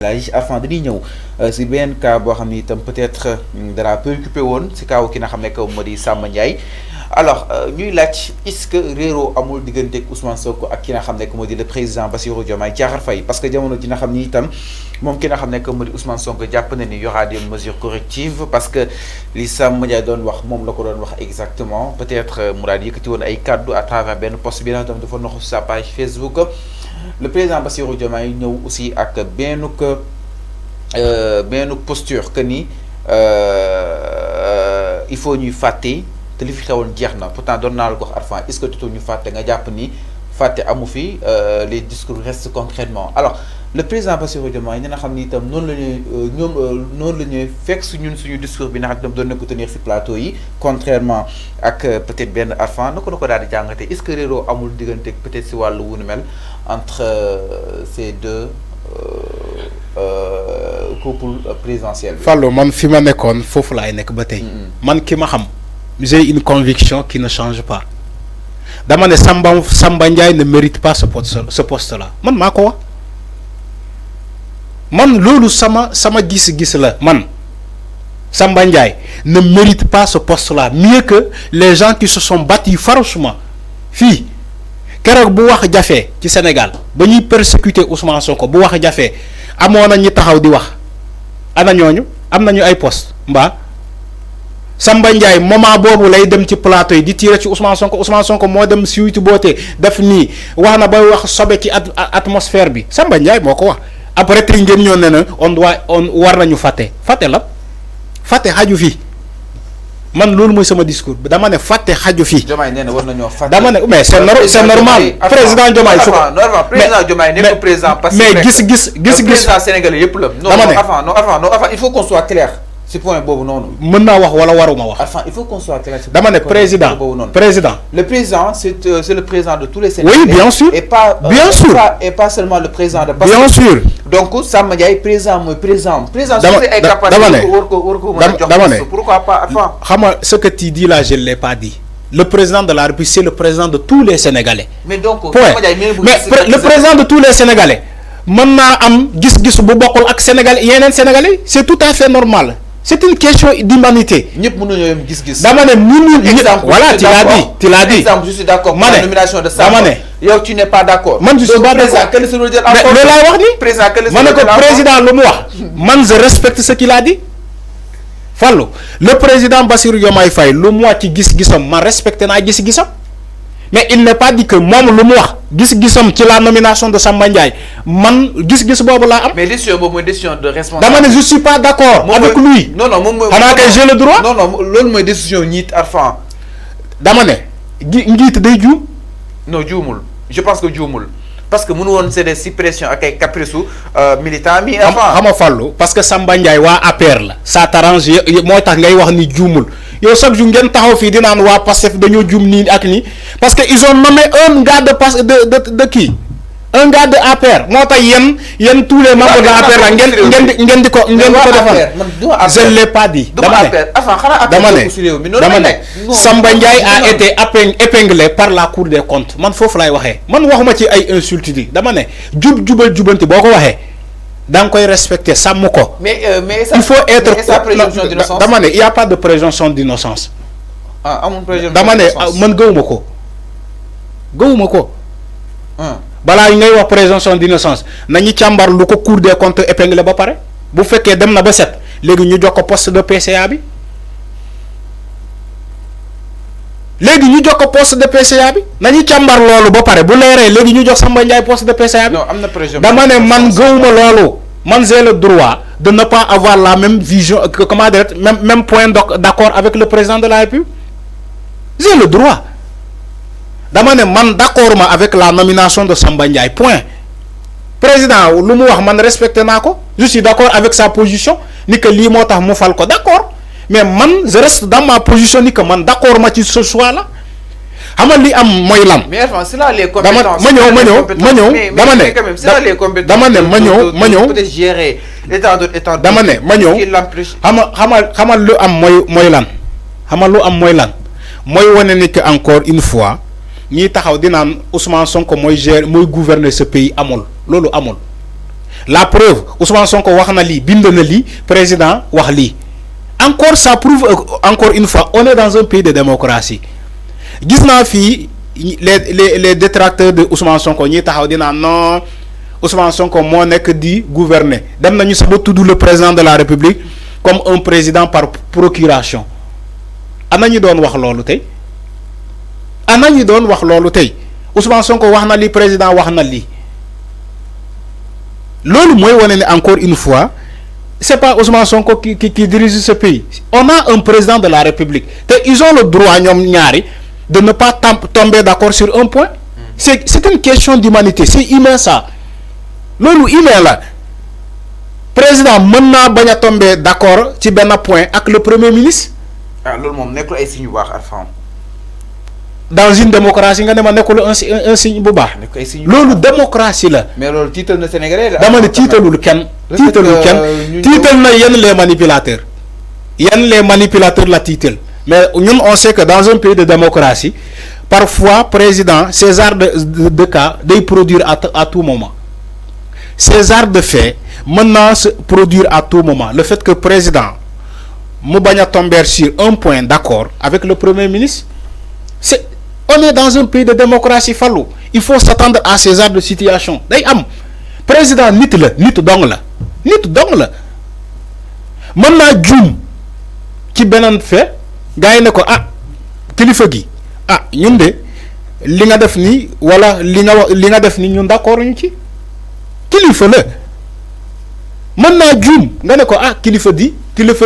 afin dañuy ñëw si benn cas boo xam ni itam peut-être dara préoccupé woon si kaw ki nga xam ne que moo di Samba Ndiaye alors ñuy laaj est-ce que réeroo amul diggante ak Ousmane Sonko ak ki nga xam ne que moo di le président Bassirou Diomaye Diakhar Faye parce que jamono ji nga xam ni itam moom ki nga xam ne que moo di Ousmane Sonko jàpp na ni y aura des mesures correctives parce que li Samba Ndiaye doon wax moom la ko doon wax exactement peut-être mu daal yëkkati woon ay kaddu à travers benn post bi nga xam dafa noxu sa page Facebook. Le président Bassirou Diomaye ñëw aussi ak benn posture que ni il faut ñuy fàtte te li fi xewoon jeex na pourtant doon naa la ko wax Arfan est-ce que tout ñu fàtte nga jàpp ni fàtte amu fi les discours restent concrètement alors le président Bassirou Diomaye ñi nga xam ni itam noonu la ñuy noonu la ñuy fekk suñu discours bi nga xam doon na ko tenir si plateau yi contrairement ak peut-être benn Arfan na ko daal di jàngatee est-ce que réeroo amul diggante peut-être si wàllu wu nu mel entre ces deux couples présidentiels. Fallo man fi ma nekkoon foofu laay nekk ba tey. Man ki ma xam j'ai une conviction qui ne change pas dama ne Samba Ndiaye ne mérite pas ce poste là man maa ko wax man loolu sama gis-gis la man Samba Ndiaye ne mérite pas ce poste là mieux que les gens qui se sont battus farouchement fii. keroog bu wax jafee ci Sénégal ba ñuy persécuter Ousmane Sonko bu wax jafee amoon na ñi taxaw di wax ana ñooñu am nañu ay poste mbaa Samba Ndiaye moment boobu lay dem ci plateau yi di tirer ci Ousmane Sonko moo dem siwitu boote def nii wax na ba wax sobe ci atmosphère bi Samba Ndiaye moo ko wax après tey ngeen ñoo ne na on war nañu fàtte la fàtte xaju fii man loolu mooy sama discours dama ne fàtte xaju fii. Diomaye nee na war nañoo fàtte. dama ne mais c'est normal président Diomaye su normal président Diomaye nekk président parce que mais gis président sénégalais yëpp la. dama ne non il faut qu'on soit clair si point boobu noonu. mën naa wax wala waruma wax. Enfin, il faut qu'on soit clair. dama ne président. Le président c'est le président de tous les Sénégalais. Oui, bien sûr. Et pas et pas seulement le président de. Bien sûr. Donc Samba Ndiaye président mooy président. Pourquoi pas enfin. xam nga ce que tu dis là je l'ai pas dit. Le président de la République c'est le président de tous les Sénégalais. Mais donc mais le président de tous les Sénégalais mën naa am gis-gis bu bokkul ak Sénégalais yeneen Sénégalais c'est tout à fait normal. C'est une question d'humanité. ñëpp mënuñoo yem gis-gis. dama ne voilà tu l'as dit. Exemple, je suis d'accord pour la nomination de Samba. Yow tu n'es pas d'accord. Man je suis pas d'accord. Mais loolu laay wax ni. Président lu mu wax. Man je respecte ce qu'il a dit. Fallu le président Bassirou Diomaye Faye lu mu wax ci gis-gisam ma respecté naa gis-gisam. Mais il n'est pas dit que moom lu mu wax gis-gisam ci la nomination de Samba Ndiaye man gis-gis boobu laa am. Mais décision boobu mooy décision de responsable. dama ne je suis pas d'accord avec lui. Non moom mooy. xanaa kay j'ai le droit. Non loolu mooy décision ñiit Arfan. dama ne njiit day juum. Non juumul je pense que juumul parce que mënu woon céder si pression ak ay caprice militant mi. xam nga Fallou parce que Samba Ndiaye waa APR la. ça t'arrange moo tax ngay wax ni juumul. yow chaque jour ngeen taxaw fii di naan waa Pastef dañoo jum nii ak nii parce que ils ont nommé un gars de kii un gars de APR moo tax yéen tous les membres de APR la ngeen di ko defal je ne l'ai pas dit dama ne Samba Ndiaye a été épinglé par la Cour des comptes man foofu lay waxee man waxuma ci ay insultes yi dama ne jubal jubanti boo ko waxee da nga koy respecter sàmm ko. mais il faut être dama ne il y a pas de présomption d'innocence. amul présomption dama ne man gëwuma ko. balaa ngay wax présomption d'innocence nañu càmbar lu ko Cour des comptes épinglé ba pare bu fekkee dem na ba set léegi ñu jox ko poste de PCA bi nañu càmbar loolu ba pare bu leeree léegi ñu jox Samba Ndiaye poste de PCA bi. non am na présomption dama ne man gëwuma loolu. Man j'ai le droit de ne pas avoir la même vision comment dire même point d'accord avec le président de la République. J'ai le droit. Dama ne man d'accord ma avec la nomination de Samba Ndiaye point. Président lu mu wax man respecté naa ko je suis d'accord avec sa position ni que lii moo tax mu fal ko d'accord mais man je reste dans ma position ni que man d'accord ma ci ce choix là. xam nga li am mooy lan. mais enfin c'est là les compétences. ma ñëw dama ne peut-être gérer étant dama ne ma ñëw xam nga lu am mooy lan xam nga lu am mooy lan mooy wane ni que encore une fois ñiy taxaw di naan Ousmane Sonko mooy gouverner ce pays amul loolu amul la preuve Ousmane Sonko wax na li bind na li président wax li encore ça prouve encore une fois on est dans un pays de démocratie gis naa fii les détracteurs de Ousmane Sonko ñi taxaw dina non Ousmane Sonko moo nekk di gouverner dem nañu sax ba tudd le président de la République comme un président par procuration ana ñu doon wax loolu tey ana ñu doon wax loolu tey Ousmane Sonko wax na li président wax na li loolu mooy wane ne encore une fois c'est pas Ousmane Sonko qui dirige ce pays on a un président de la République te ils ont le droit ñoom ñaari de ne pas tomber d'accord sur un point c'est une question d'humanité c'est humain ça loolu humain la président mën naa bañ a tomber d'accord ci benn point ak le premier ministre. ah loolu moom nekkul ay signe bu baax Arfan. dans une démocratie nga ne ma nekkul un signe bu baax. loolu démocratie la. mais loolu tiital na Sénégalais la. dama ne tiitalul kenn. tiitalul kenn tiital na yenn les manipulateurs. yenn les manipulateurs la tiital mais ñun on sait que dans un pays de démocratie parfois président César de cas day produire à tout moment. César de fait maintenant se produire à tout moment le fait que président mu bañ a tomber sur un point d'accord avec le premier ministre c'est on est dans un pays de démocratie Fallou il faut s'attendre à ces genres de situation day am président nit la nit dong la mën naa juum ci beneen fait gars yi ne ko ah kilifa gi ah ñun de li nga def nii wala li nga def nii ñun d'accord ñu ci kilifa la mën naa juum nga ne ko ah kilifa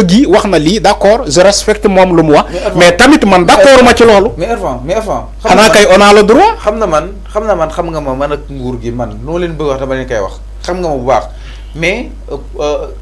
gi wax na lii d'accord je respecte moom lu mu wax mais tamit man d'accord ma ci loolu. mais avant xanaa kay on a le droit. xam nga man ak nguur gi man noo leen bëgg wax dama leen koy wax xam nga ma bu baax mais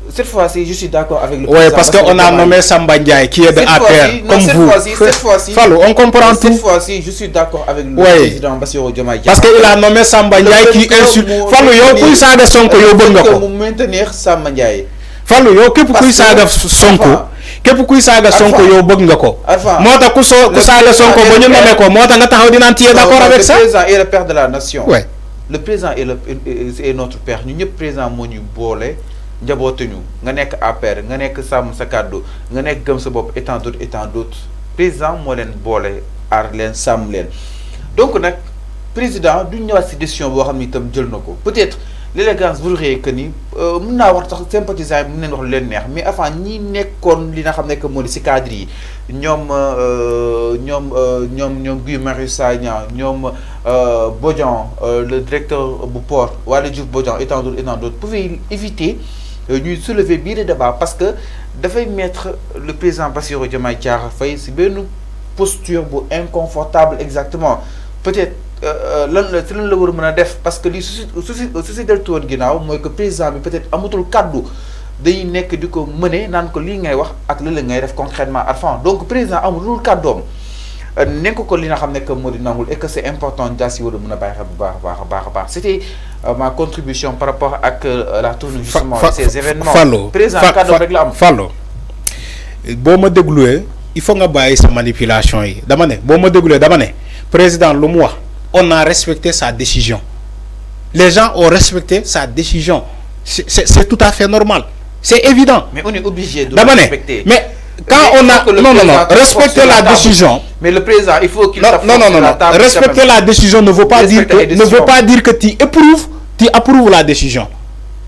cette fois-ci je suis d'accord avec le président. Oui, parce qu'on a nommé Samba Ndiaye qui est de APR comme vous. Cette fois-ci, Fallou, on comprend tout. Cette fois-ci, je suis d'accord avec le président Bassirou Diomaye Diakhar. Parce qu'il a nommé Samba Ndiaye qui insulte. Fallou, yo kuy saga Sonko yo bëgg nga ko. Mu maintenir Samba Ndiaye. Fallou, yo képp kuy saga Sonko. Képp kuy saga Sonko yo bëgg nga ko. Moo tax ku saga Sonko ba ñu nommé ko moo tax nga taxaw di naan tu es d'accord avec ça. Le président est le père de la nation. Ouais. Le président est notre père ñu ñëpp président moo ñu boole njabootuñu nga nekk APR nga nekk sàmm sa kàddu nga nekk gëm sa bopp et tant d'autres président moo leen boole aar leen sàmm leen donc nag président duñ ñëwaat si décision boo xam ni itam jël na ko peut-être l'élégance voudrait que ni mën naa wax tax sympathisants yi mën nañ wax lu leen neex mais avant ñi nekkoon li nga xam ne que moo di si cadre yi ñoom Guy Marius Sagna ñoom Bodian le directeur bu port Waly Diouf Bodian et tant d'autres pouvaient éviter ñuy soulever bii de débat parce que dafay mettre le président Bassirou Diomaye Diakhar Faye si benn posture bu inconfortable exactement peut-être lan la war a mën a def parce que li su deltu woon ginnaaw mooy que président bi peut-être amatul kaddu day nekk di ko mëne naan ko lii ngay wax ak li la ngay def concrètement Arfan donc président amul lu kàddoom nekk ko li nga xam ne que moo di nangul et que c'est important daa si war a mën a bàyyi xel bu baax c'était ma contribution par rapport ak la tournée justement de ces événements. Fallou président kàddoom rek la am. Fallou boo ma dégluwee il faut nga bàyyi sa manipulation yi dama ne boo ma dégluwee dama ne président lu mu wax on a respecté sa décision les gens ont respecté sa décision c'est tout à fait normal c'est évident. Mais on est obligé de respecter. Mais quand on a non respecter la décision. Mais le président il faut qu'il non respecter la décision ne veut pas dire que tu approuves la décision.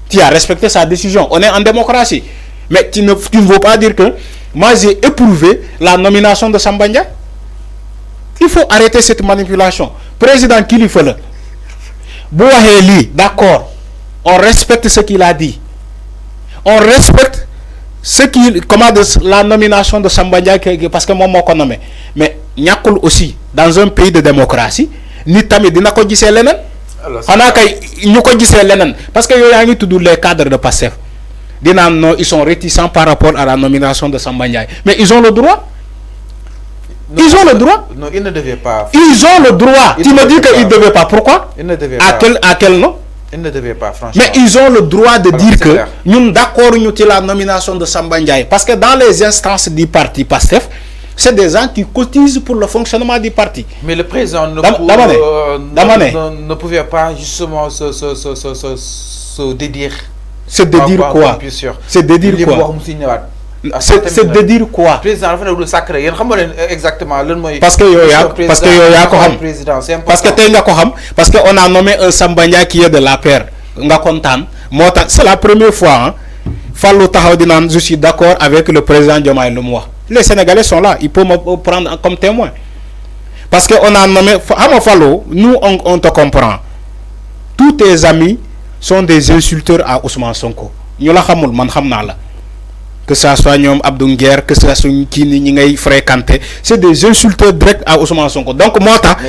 Tu as respecté sa décision. On est en démocratie. Mais tu ne veux pas dire que moi j'ai éprouvé la nomination de Samba Ndiaye. Il faut arrêter cette manipulation. Président Kilifeu la bu waxee lii d'accord on respecte ce qu'il a dit. On respecte la nomination de Samba Ndiaye parce que moi moo ko nommé mais ñàkkul aussi dans un pays de démocratie nit tamit dina ko gisee leneen. xanaa kay ñu ko gisee leneen parce que yow yaa ngi tudd les cadres de Pastef dinaa non ils sont réticents par rapport à la nomination de Samba Ndiaye mais ils ont le droit. Ils ont le droit. Non, ils ne devaient pas. Ils ont le droit. Tu me dis qu'ils ne devaient pas. Pourquoi? Ils ne devaient pas. À quel nom? Ils ne devaient pas, franchement. Mais ils ont le droit de dire que nous d'accord nous la nomination de Samba Ndiaye parce que dans les instances du parti PASTEF, c'est des gens qui cotisent pour le fonctionnement du parti. Mais le président ne pouvait pas justement se dédire c'est de dire quoi? C'est de dire quoi? C'est de dire quoi? Président dafa ne lu sacré yéen xam nga leen exactement lan mooy. parce que yow yaa ko xam parce que tey nga ko xam parce que on a nommé un Samba Ndiaye qui est de l'APR nga kontaan moo tax c'est la première fois hein Fallou taxaw di naan je suis d'accord avec le président Diomaye lu mu wax les Sénégalais sont là ils peuvent me prendre comme témoin parce que on a nommé xam nga Fallou nous on te comprend tous tes amis sont des insulteurs à Ousmane Sonko ñu la xamul man xam naa la. Que ça soit ñoom Abdou Nguer que ça soit kii ni ñi ngay fréquenter c'est des insulteurs directs à Ousmane Sonko donc moo tax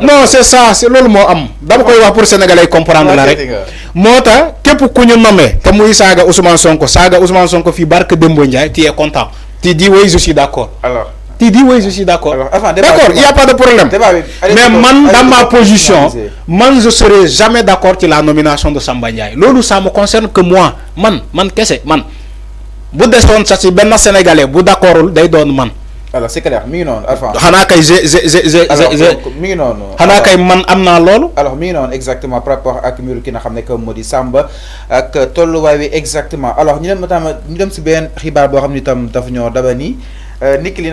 non c'est ça c'est loolu moo am dama koy wax pour sénégalais comprendre la rek moo tax képp ku ñu nommé te muy saaga Ousmane Sonko fii barke Dembo Ndiaye tu es content tu dis oui je suis d'accord alors tu dis oui je suis d'accord d'accord il y a pas de problème mais man dans ma position man je serai jamais d'accord ci la nomination de Samba Ndiaye loolu ça me concerne que moi man kese man bu desoon sax ci benn sénégalais bu d'accordul day doon man. alors c'est clair mi ngi noonu Alpha. xanaa kay mi ngi noonu. xanaa kay man am naa loolu. alors mi ngi noonu exactement par rapport ak mbiru ki nga xam ne que moo di Samba ak tolluwaay wi exactement alors ñu dem si benn xibaar boo xam ne itam dafa ñoo daba nii nit ki li